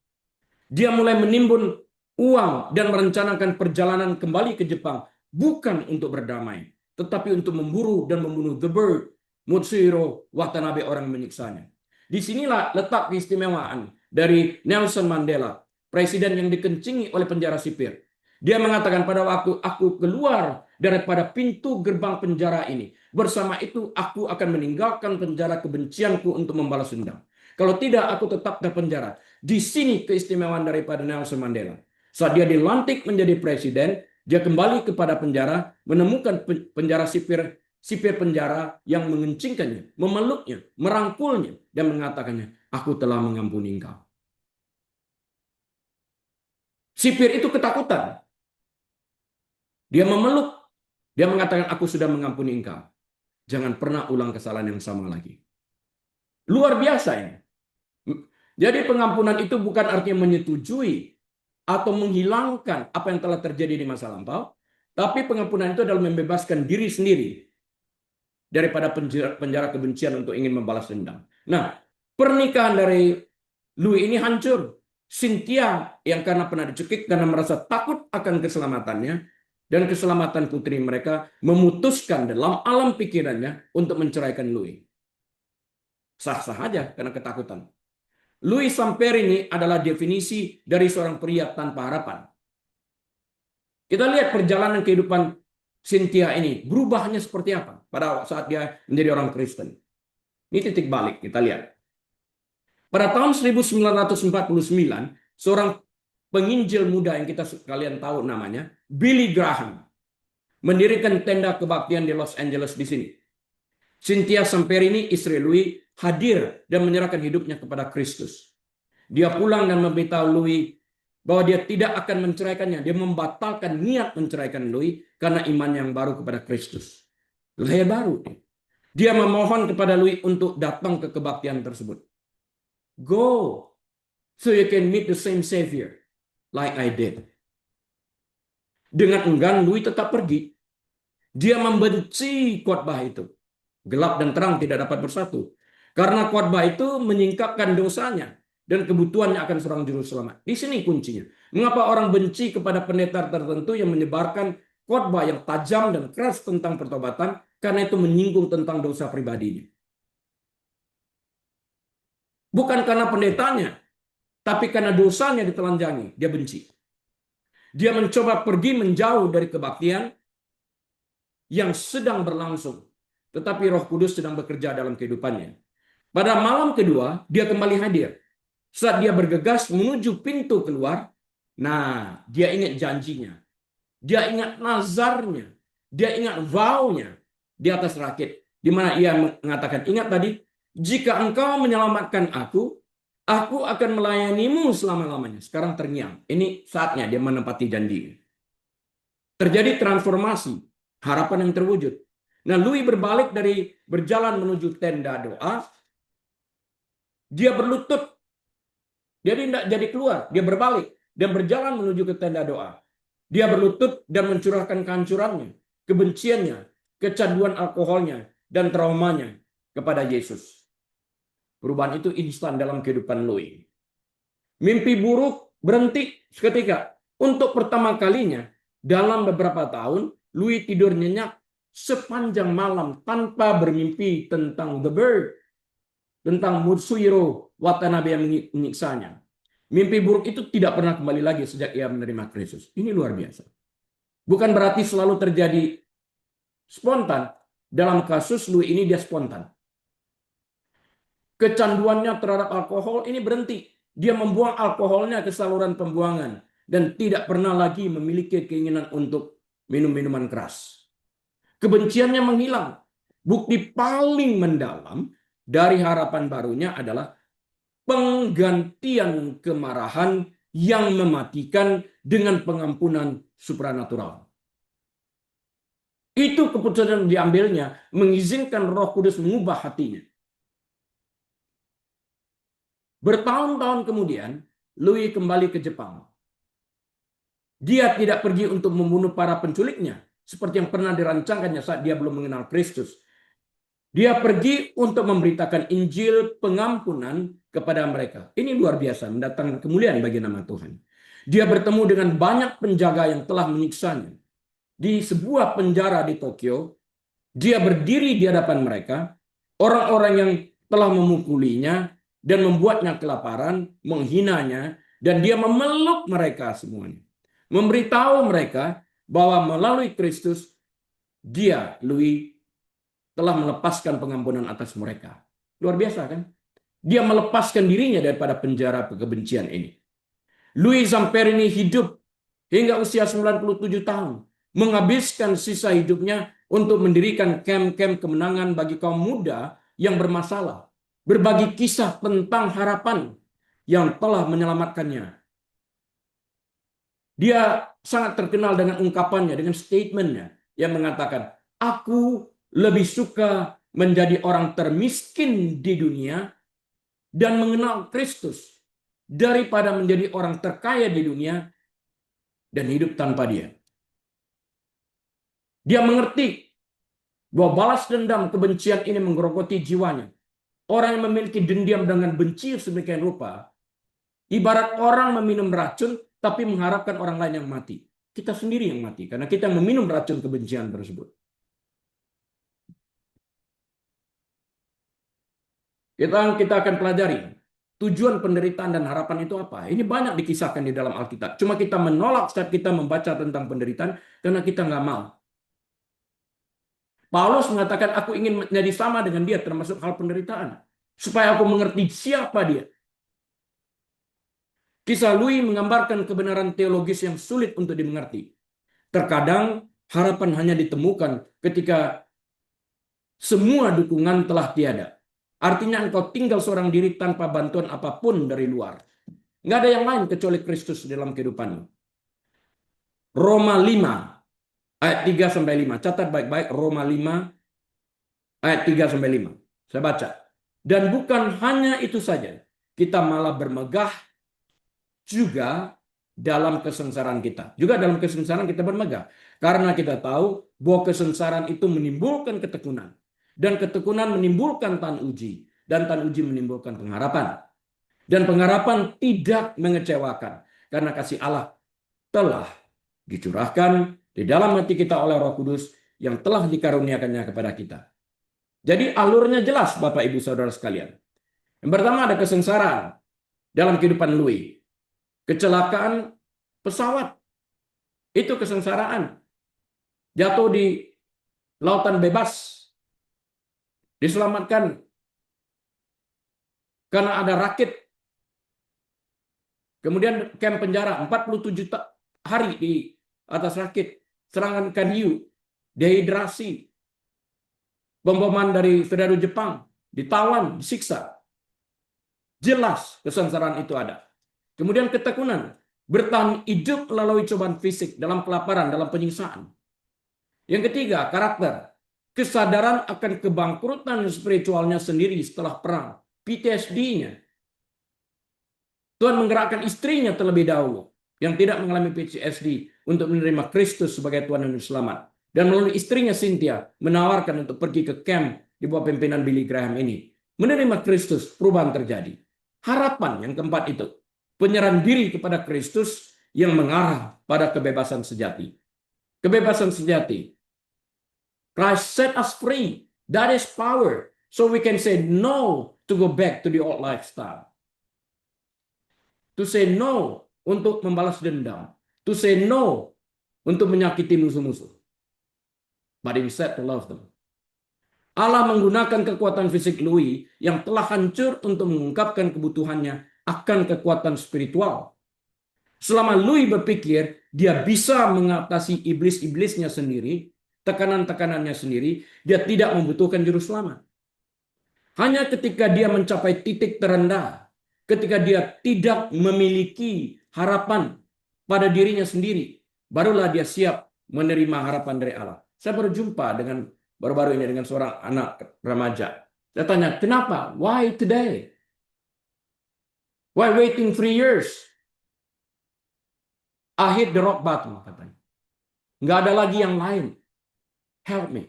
Dia mulai menimbun uang dan merencanakan perjalanan kembali ke Jepang, bukan untuk berdamai, tetapi untuk memburu dan membunuh The Bird, Mutsuhiro Watanabe, orang menyiksanya. Disinilah letak keistimewaan dari Nelson Mandela, presiden yang dikencingi oleh penjara sipir. Dia mengatakan, pada waktu aku keluar daripada pintu gerbang penjara ini, bersama itu aku akan meninggalkan penjara kebencianku untuk membalas dendam. Kalau tidak, aku tetap di penjara. Di sini keistimewaan daripada Nelson Mandela. Saat dia dilantik menjadi presiden, dia kembali kepada penjara, menemukan penjara sipir penjara yang mengencingkannya, memeluknya, merangkulnya, dan mengatakannya, aku telah mengampuni engkau. Sipir itu ketakutan. Dia memeluk. Dia mengatakan, aku sudah mengampuni engkau. Jangan pernah ulang kesalahan yang sama lagi. Luar biasa ini. Jadi pengampunan itu bukan artinya menyetujui atau menghilangkan apa yang telah terjadi di masa lampau. Tapi pengampunan itu adalah membebaskan diri sendiri daripada penjara kebencian untuk ingin membalas dendam. Nah, pernikahan dari Louis ini hancur. Cynthia yang karena pernah dicekik, karena merasa takut akan keselamatannya, dan keselamatan putri mereka, memutuskan dalam alam pikirannya untuk menceraikan Louis. Sah-sah aja karena ketakutan. Louis Samperini adalah definisi dari seorang pria tanpa harapan. Kita lihat perjalanan kehidupan Cynthia ini, berubahnya seperti apa pada saat dia menjadi orang Kristen. Ini titik balik, kita lihat. Pada tahun 1949, seorang penginjil muda yang kita sekalian tahu namanya, Billy Graham, mendirikan tenda kebaktian di Los Angeles di sini. Cynthia Samperini, istri Louis, hadir dan menyerahkan hidupnya kepada Kristus. Dia pulang dan memberitahu Louis bahwa dia tidak akan menceraikannya. Dia membatalkan niat menceraikan Louis karena iman yang baru kepada Kristus. Lahir baru. Dia memohon kepada Louis untuk datang ke kebaktian tersebut. Go, so you can meet the same Savior like I did. Dengan enggan, Louis tetap pergi. Dia membenci khotbah itu. Gelap dan terang tidak dapat bersatu. Karena khotbah itu menyingkapkan dosanya dan kebutuhannya akan seorang juru selamat. Di sini kuncinya. Mengapa orang benci kepada pendeta tertentu yang menyebarkan khotbah yang tajam dan keras tentang pertobatan? Karena itu menyinggung tentang dosa pribadinya. Bukan karena pendetanya, tapi karena dosanya ditelanjangi, dia benci. Dia mencoba pergi menjauh dari kebaktian yang sedang berlangsung. Tetapi Roh Kudus sedang bekerja dalam kehidupannya. Pada malam kedua, dia kembali hadir. Saat dia bergegas menuju pintu keluar, nah, dia ingat janjinya. Dia ingat nazarnya. Dia ingat vow-nya di atas rakit. Di mana ia mengatakan, ingat tadi, jika engkau menyelamatkan aku akan melayanimu selama-lamanya. Sekarang terngiang. Ini saatnya dia menepati janji. Terjadi transformasi. Harapan yang terwujud. Nah, Louis berbalik dari berjalan menuju tenda doa. Dia berlutut. Dia tidak jadi keluar. Dia berbalik dan berjalan menuju ke tenda doa. Dia berlutut dan mencurahkan kehancurannya, kebenciannya, kecanduan alkoholnya, dan traumanya kepada Yesus. Perubahan itu instan dalam kehidupan Louis. Mimpi buruk berhenti seketika. Untuk pertama kalinya dalam beberapa tahun, Louis tidur nyenyak sepanjang malam tanpa bermimpi tentang the bird, tentang Mutsuhiro Watanabe yang menyiksanya. Mimpi buruk itu tidak pernah kembali lagi sejak ia menerima Kristus. Ini luar biasa. Bukan berarti selalu terjadi spontan. Dalam kasus Louis ini dia spontan. Kecanduannya terhadap alkohol ini berhenti. Dia membuang alkoholnya ke saluran pembuangan dan tidak pernah lagi memiliki keinginan untuk minum minuman keras. Kebenciannya menghilang. Bukti paling mendalam dari harapan barunya adalah penggantian kemarahan yang mematikan dengan pengampunan supranatural. Itu keputusan yang diambilnya, mengizinkan Roh Kudus mengubah hatinya. Bertahun-tahun kemudian, Louis kembali ke Jepang. Dia tidak pergi untuk membunuh para penculiknya, seperti yang pernah dirancangkannya saat dia belum mengenal Kristus. Dia pergi untuk memberitakan Injil pengampunan kepada mereka. Ini luar biasa, mendatangkan kemuliaan bagi nama Tuhan. Dia bertemu dengan banyak penjaga yang telah menyiksanya. Di sebuah penjara di Tokyo, dia berdiri di hadapan mereka, orang-orang yang telah memukulinya dan membuatnya kelaparan, menghinanya, dan dia memeluk mereka semuanya. Memberitahu mereka bahwa melalui Kristus, dia, Louis, telah melepaskan pengampunan atas mereka. Luar biasa kan? Dia melepaskan dirinya daripada penjara kebencian ini. Louis Zamperini hidup hingga usia 97 tahun. Menghabiskan sisa hidupnya untuk mendirikan kamp-kamp kemenangan bagi kaum muda yang bermasalah. Berbagi kisah tentang harapan yang telah menyelamatkannya. Dia sangat terkenal dengan ungkapannya, dengan statementnya yang mengatakan, aku lebih suka menjadi orang termiskin di dunia dan mengenal Kristus daripada menjadi orang terkaya di dunia dan hidup tanpa dia. Dia mengerti bahwa balas dendam kebencian ini menggerogoti jiwanya. Orang yang memiliki dendam dengan benci sedemikian rupa, ibarat orang meminum racun tapi mengharapkan orang lain yang mati. Kita sendiri yang mati karena kita meminum racun kebencian tersebut. Kita akan pelajari tujuan penderitaan dan harapan itu apa? Ini banyak dikisahkan di dalam Alkitab. Cuma kita menolak saat kita membaca tentang penderitaan karena kita nggak mau. Paulus mengatakan, aku ingin menjadi sama dengan dia termasuk hal penderitaan. Supaya aku mengerti siapa dia. Kisah Louis menggambarkan kebenaran teologis yang sulit untuk dimengerti. Terkadang harapan hanya ditemukan ketika semua dukungan telah tiada. Artinya engkau tinggal seorang diri tanpa bantuan apapun dari luar. Nggak ada yang lain kecuali Kristus dalam kehidupanmu. Roma 5 ayat 3-5. Catat baik-baik Roma 5 ayat 3-5. Saya baca. Dan bukan hanya itu saja. Kita malah bermegah juga dalam kesengsaraan kita. Juga dalam kesengsaraan kita bermegah. Karena kita tahu bahwa kesengsaraan itu menimbulkan ketekunan. Dan ketekunan menimbulkan tahan uji. Dan tahan uji menimbulkan pengharapan. Dan pengharapan tidak mengecewakan. Karena kasih Allah telah dicurahkan di dalam hati kita oleh Roh Kudus yang telah dikaruniakannya kepada kita. Jadi alurnya jelas Bapak Ibu Saudara sekalian. Yang pertama ada kesengsaraan dalam kehidupan Louis. Kecelakaan pesawat. Itu kesengsaraan. Jatuh di lautan bebas. Diselamatkan. Karena ada rakit. Kemudian kamp penjara 47 hari di atas rakit. Serangan kayu. Dehidrasi. Pemboman dari saudara Jepang. Ditawan, disiksa. Jelas kesengsaraan itu ada. Kemudian ketekunan. Bertahan hidup melalui cobaan fisik dalam kelaparan, dalam penyiksaan. Yang ketiga, karakter. Kesadaran akan kebangkrutan spiritualnya sendiri setelah perang. PTSD-nya. Tuhan menggerakkan istrinya terlebih dahulu. Yang tidak mengalami PTSD. Untuk menerima Kristus sebagai Tuhan dan Juru Selamat. Dan melalui istrinya Cynthia menawarkan untuk pergi ke camp di bawah pimpinan Billy Graham ini. Menerima Kristus, perubahan terjadi. Harapan yang keempat itu. Penyerahan diri kepada Kristus yang mengarah pada kebebasan sejati. Kebebasan sejati. Christ set us free. That is power. So we can say no to go back to the old lifestyle. To say no untuk membalas dendam. To say no untuk menyakiti musuh-musuh. But he said to love them. Allah menggunakan kekuatan fisik Louis yang telah hancur untuk mengungkapkan kebutuhannya akan kekuatan spiritual. Selama Louis berpikir dia bisa mengatasi iblis-iblisnya sendiri, tekanan-tekanannya sendiri, dia tidak membutuhkan juru selamat. Hanya ketika dia mencapai titik terendah, ketika dia tidak memiliki harapan pada dirinya sendiri, barulah dia siap menerima harapan dari Allah. Saya berjumpa dengan baru-baru ini dengan seorang anak remaja. Saya tanya, kenapa? Why today? Why waiting 3 years? I hit the rock bottom, katanya. Nggak ada lagi yang lain. Help me.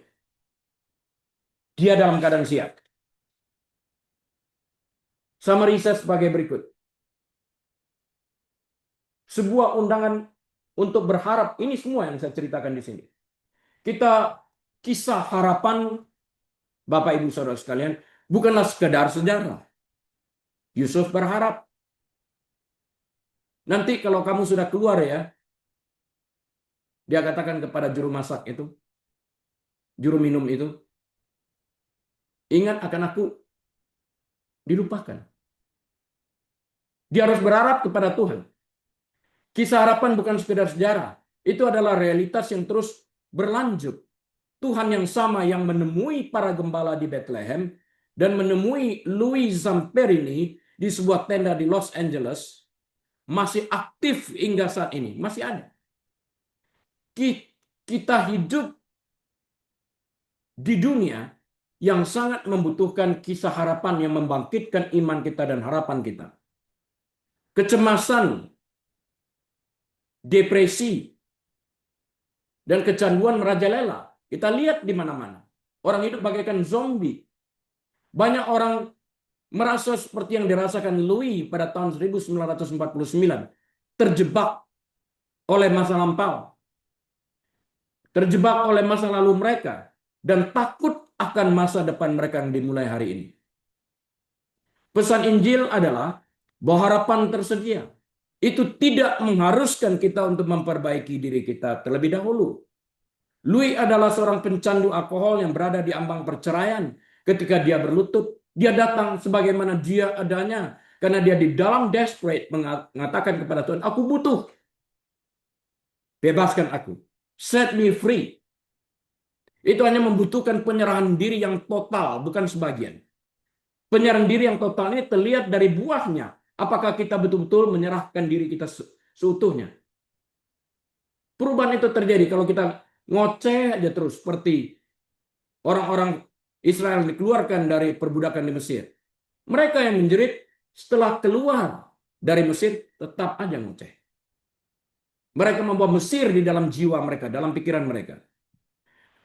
Dia dalam keadaan siap. Summary saya sebagai berikut. Sebuah undangan untuk berharap. Ini semua yang saya ceritakan di sini. Kita kisah harapan Bapak Ibu Saudara sekalian bukanlah sekedar sejarah. Yusuf berharap. Nanti kalau kamu sudah keluar ya, dia katakan kepada juru masak itu, juru minum itu, ingat akan aku dilupakan. Dia harus berharap kepada Tuhan. Kisah harapan bukan sekedar sejarah. Itu adalah realitas yang terus berlanjut. Tuhan yang sama yang menemui para gembala di Bethlehem dan menemui Louis Zamperini di sebuah tenda di Los Angeles masih aktif hingga saat ini. Masih ada. Kita hidup di dunia yang sangat membutuhkan kisah harapan yang membangkitkan iman kita dan harapan kita. Kecemasan, depresi, dan kecanduan merajalela. Kita lihat di mana-mana. Orang hidup bagaikan zombie. Banyak orang merasa seperti yang dirasakan Louis pada tahun 1949. Terjebak oleh masa lampau. Terjebak oleh masa lalu mereka. Dan takut akan masa depan mereka yang dimulai hari ini. Pesan Injil adalah bahwa harapan tersedia. Itu tidak mengharuskan kita untuk memperbaiki diri kita terlebih dahulu. Louis adalah seorang pencandu alkohol yang berada di ambang perceraian. Ketika dia berlutut, dia datang sebagaimana dia adanya. Karena dia di dalam desperate mengatakan kepada Tuhan, aku butuh. Bebaskan aku. Set me free. Itu hanya membutuhkan penyerahan diri yang total, bukan sebagian. Penyerahan diri yang total ini terlihat dari buahnya. Apakah kita betul-betul menyerahkan diri kita seutuhnya? Perubahan itu terjadi kalau kita ngoceh aja terus. Seperti orang-orang Israel dikeluarkan dari perbudakan di Mesir. Mereka yang menjerit setelah keluar dari Mesir tetap aja ngoceh. Mereka membawa Mesir di dalam jiwa mereka, dalam pikiran mereka.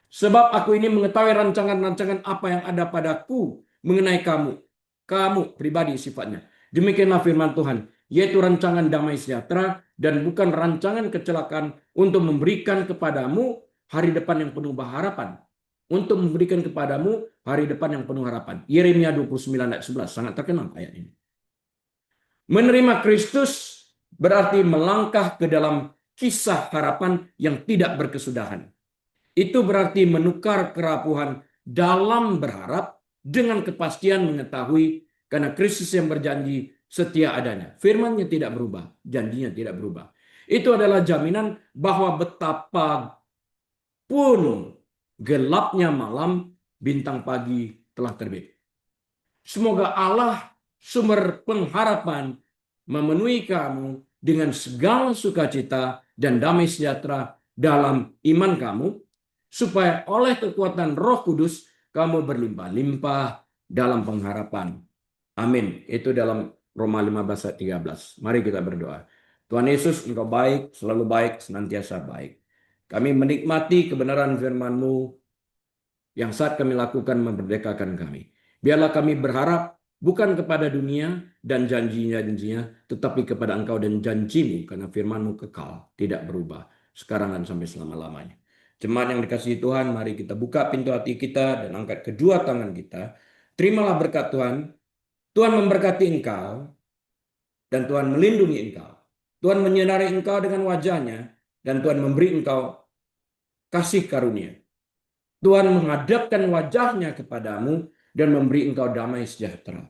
Sebab aku ini mengetahui rancangan-rancangan apa yang ada padaku mengenai kamu. Kamu pribadi sifatnya. Demikianlah firman Tuhan, yaitu rancangan damai sejahtera dan bukan rancangan kecelakaan untuk memberikan kepadamu hari depan yang penuh harapan. Untuk memberikan kepadamu hari depan yang penuh harapan. Yeremia 29 ayat 11, sangat terkenal ayat ini. Menerima Kristus berarti melangkah ke dalam kisah harapan yang tidak berkesudahan. Itu berarti menukar kerapuhan dalam berharap dengan kepastian mengetahui karena Kristus yang berjanji setia adanya. Firman-Nya tidak berubah, janjinya tidak berubah. Itu adalah jaminan bahwa betapa pun gelapnya malam, bintang pagi telah terbit. Semoga Allah sumber pengharapan memenuhi kamu dengan segala sukacita dan damai sejahtera dalam iman kamu, supaya oleh kekuatan Roh Kudus kamu berlimpah-limpah dalam pengharapan. Amin. Itu dalam Roma 15 ayat 13. Mari kita berdoa. Tuhan Yesus, Engkau baik, selalu baik, senantiasa baik. Kami menikmati kebenaran firman-Mu yang saat kami lakukan memerdekakan kami. Biarlah kami berharap bukan kepada dunia dan janji-janjinya, tetapi kepada Engkau dan janji-Mu, karena firman-Mu kekal, tidak berubah, sekarang dan sampai selama-lamanya. Jemaat yang dikasihi Tuhan, mari kita buka pintu hati kita dan angkat kedua tangan kita. Terimalah berkat Tuhan. Tuhan memberkati engkau dan Tuhan melindungi engkau. Tuhan menyinari engkau dengan wajah-Nya dan Tuhan memberi engkau kasih karunia. Tuhan menghadapkan wajah-Nya kepadamu dan memberi engkau damai sejahtera.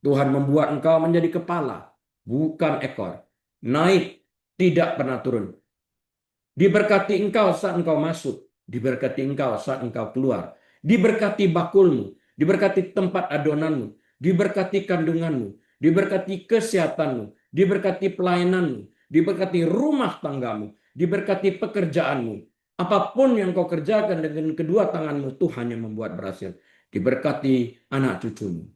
Tuhan membuat engkau menjadi kepala, bukan ekor. Naik, tidak pernah turun. Diberkati engkau saat engkau masuk. Diberkati engkau saat engkau keluar. Diberkati bakulmu. Diberkati tempat adonanmu. Diberkati kandunganmu. Diberkati kesehatanmu. Diberkati pelayananmu. Diberkati rumah tanggamu. Diberkati pekerjaanmu. Apapun yang kau kerjakan dengan kedua tanganmu, Tuhan yang membuat berhasil. Diberkati anak cucumu.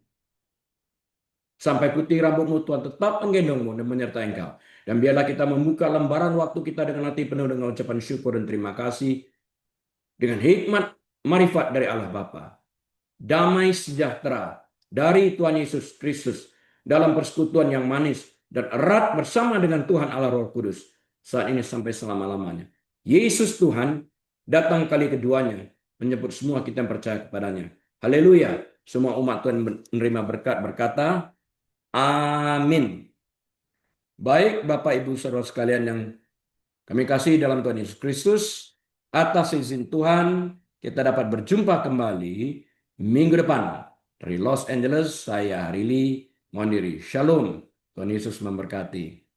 Sampai putih rambutmu, Tuhan tetap menggendongmu dan menyertai engkau. Dan biarlah kita membuka lembaran waktu kita dengan hati penuh dengan ucapan syukur dan terima kasih. Dengan hikmat marifat dari Allah Bapa. Damai sejahtera dari Tuhan Yesus Kristus dalam persekutuan yang manis dan erat bersama dengan Tuhan Allah Roh Kudus. Saat ini sampai selama-lamanya. Yesus Tuhan datang kali keduanya menyebut semua kita yang percaya kepadanya. Haleluya. Semua umat Tuhan menerima berkat berkata, amin. Baik Bapak Ibu Saudara sekalian yang kami kasih dalam Tuhan Yesus Kristus, atas izin Tuhan kita dapat berjumpa kembali minggu depan. Dari Los Angeles, saya Harili mohon diri. Shalom. Tuhan Yesus memberkati.